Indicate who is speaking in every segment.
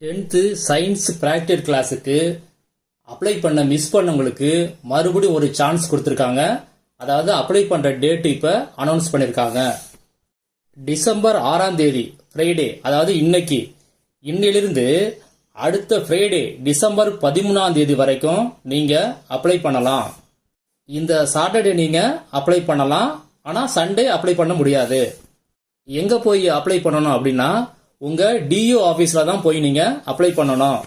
Speaker 1: 10th science practical கிளாஸுக்கு apply பண்ண miss பண்ணவங்களுக்கு மறுபடியும் ஒரு சான்ஸ் கொடுத்துருக்காங்க. அதாவது அப்ளை பண்ணுற டேட் இப்போ அனௌன்ஸ் பண்ணியிருக்காங்க. டிசம்பர் 6ஆம் தேதி ஃப்ரைடே, அதாவது இன்னையிலிருந்து அடுத்த ஃப்ரைடே டிசம்பர் 13ஆம் தேதி வரைக்கும் நீங்கள் அப்ளை பண்ணலாம். இந்த சாட்டர்டே நீங்கள் அப்ளை பண்ணலாம், ஆனால் சண்டே அப்ளை பண்ண முடியாது. எங்கே போய் அப்ளை பண்ணணும் அப்படின்னா உங்கள் டிஓ ஆஃபீஸில் தான் போய் நீங்கள் அப்ளை பண்ணணும்.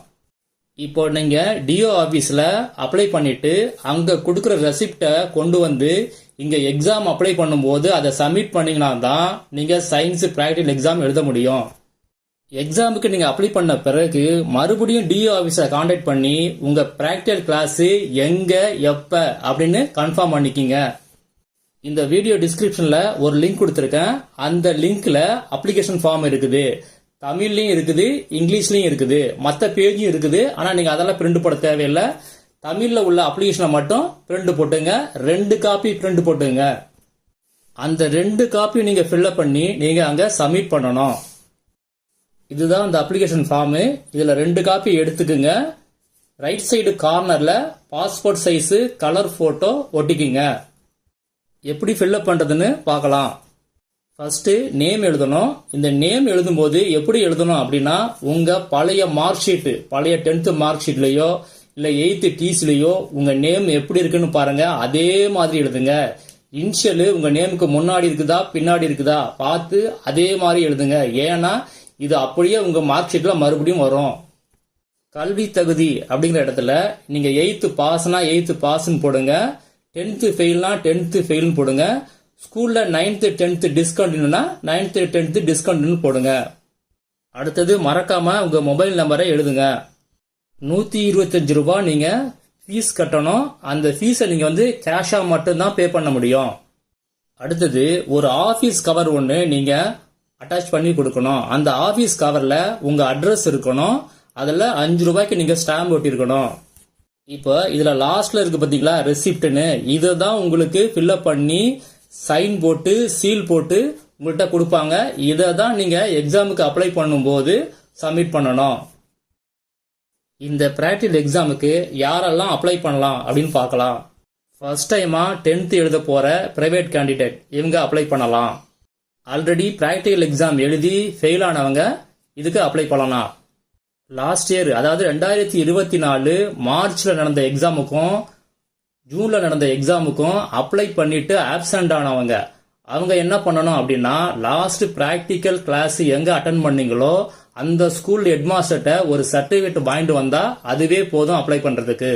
Speaker 1: இப்போ நீங்கள் டிஓ ஆஃபீஸில் அப்ளை பண்ணிவிட்டு அங்கே கொடுக்குற ரெசிப்டை கொண்டு வந்து இங்கே எக்ஸாம் அப்ளை பண்ணும்போது அதை சப்மிட் பண்ணிங்கன்னா தான் நீங்கள் சயின்ஸ் ப்ராக்டிகல் எக்ஸாம் எழுத முடியும். எக்ஸாமுக்கு நீங்கள் அப்ளை பண்ண பிறகு மறுபடியும் டிஓ ஆஃபீஸை கான்டாக்ட் பண்ணி உங்கள் ப்ராக்டிகல் கிளாஸு எங்கே எப்போ அப்படின்னு கன்ஃபார்ம் பண்ணிக்கிங்க. இந்த வீடியோ டிஸ்கிரிப்ஷனில் ஒரு லிங்க் கொடுத்துருக்கேன். அந்த லிங்க்ல அப்ளிகேஷன் ஃபார்ம் இருக்குது. தமிழ்லையும் இருக்குது, இங்கிலீஷ்லையும் இருக்குது, மற்ற பேஜும் இருக்குது. ஆனால் நீங்கள் அதெல்லாம் பிரிண்ட் போட தேவையில்லை. தமிழில் உள்ள அப்ளிகேஷனை மட்டும் பிரிண்ட் போட்டுங்க. 2 காப்பி பிரிண்ட் போட்டுங்க. அந்த 2 காப்பி நீங்கள் ஃபில்அப் பண்ணி நீங்கள் அங்கே சப்மிட் பண்ணணும். இதுதான் அந்த அப்ளிகேஷன் ஃபார்மு. இதில் 2 காப்பி எடுத்துக்குங்க. ரைட் சைடு கார்னரில் பாஸ்போர்ட் சைஸு கலர் ஃபோட்டோ ஒட்டிக்குங்க. எப்படி ஃபில்அப் பண்ணுறதுன்னு பார்க்கலாம். ஃபர்ஸ்ட்டு நேம் எழுதணும். இந்த நேம் எழுதும்போது எப்படி எழுதணும் அப்படின்னா உங்கள் பழைய மார்க் ஷீட்டு, பழைய 10th மார்க் ஷீட்லையோ இல்லை 8th டீஸ்லையோ உங்கள் நேம் எப்படி இருக்குன்னு பாருங்க. அதே மாதிரி எழுதுங்க. இனிஷியலு உங்கள் நேமுக்கு முன்னாடி இருக்குதா பின்னாடி இருக்குதா பார்த்து அதே மாதிரி எழுதுங்க. ஏன்னா இது அப்படியே உங்கள் மார்க் ஷீட்டில் மறுபடியும் வரும். கல்வி தகுதி அப்படிங்கிற இடத்துல நீங்கள் 8th பாஸ்னா 8th பாஸ்ன்னு போடுங்க. 10th ஃபெயில்னா 10th ஃபெயில்னு போடுங்க. ஸ்கூலில் 9th 10th டிஸ்கண்டினியூனா 9th 10th discontinue போடுங்க. அடுத்தது மறக்காம உங்கள் மொபைல் நம்பரை எழுதுங்க. 125 ரூபா நீங்கள் ஃபீஸ் கட்டணும். அந்த ஃபீஸை நீங்கள் கேஷாக மட்டும்தான் பே பண்ண முடியும். அடுத்தது ஒரு ஆஃபீஸ் கவர் ஒன்று நீங்கள் அட்டாச் பண்ணி கொடுக்கணும். அந்த ஆஃபீஸ் கவரில் உங்கள் அட்ரஸ் இருக்கணும். அதில் 5 ரூபாய்க்கு நீங்கள் ஸ்டாம்ப் ஒட்டியிருக்கணும். இப்போ இதில் லாஸ்ட்ல இருக்கு பார்த்தீங்களா ரெசிப்ட்னு, இதை தான் உங்களுக்கு ஃபில்அப் பண்ணி சைன் போட்டு சீல் போட்டு உங்கள்கிட்ட கொடுப்பாங்க. இதை தான் நீங்கள் எக்ஸாமுக்கு அப்ளை பண்ணும்போது சப்மிட் பண்ணணும். இந்த பிராக்டிகல் எக்ஸாமுக்கு யாரெல்லாம் அப்ளை பண்ணலாம் அப்படின்னு பார்க்கலாம். ஃபர்ஸ்ட் டைமா 10th எழுத போகிற பிரைவேட் கேண்டிடேட் இவங்க அப்ளை பண்ணலாம். ஆல்ரெடி பிராக்டிகல் எக்ஸாம் எழுதி ஃபெயில் ஆனவங்க இதுக்கு அப்ளை பண்ணலாம். லாஸ்ட் இயர், அதாவது 2024 மார்ச்ல நடந்த எக்ஸாமுக்கும் ஜூன்ல நடந்த எக்ஸாமுக்கும் அப்ளை பண்ணிட்டு ஆப்சென்ட் ஆனவங்க அவங்க என்ன பண்ணணும் அப்படின்னா லாஸ்ட் பிராக்டிக்கல் கிளாஸ் எங்க அட்டன் பண்ணீங்களோ அந்த ஸ்கூல் ஹெட்மாஸ்டர்கிட்ட ஒரு சர்டிபிகேட் வாங்கிட்டு வந்தா அதுவே போதும் அப்ளை பண்றதுக்கு.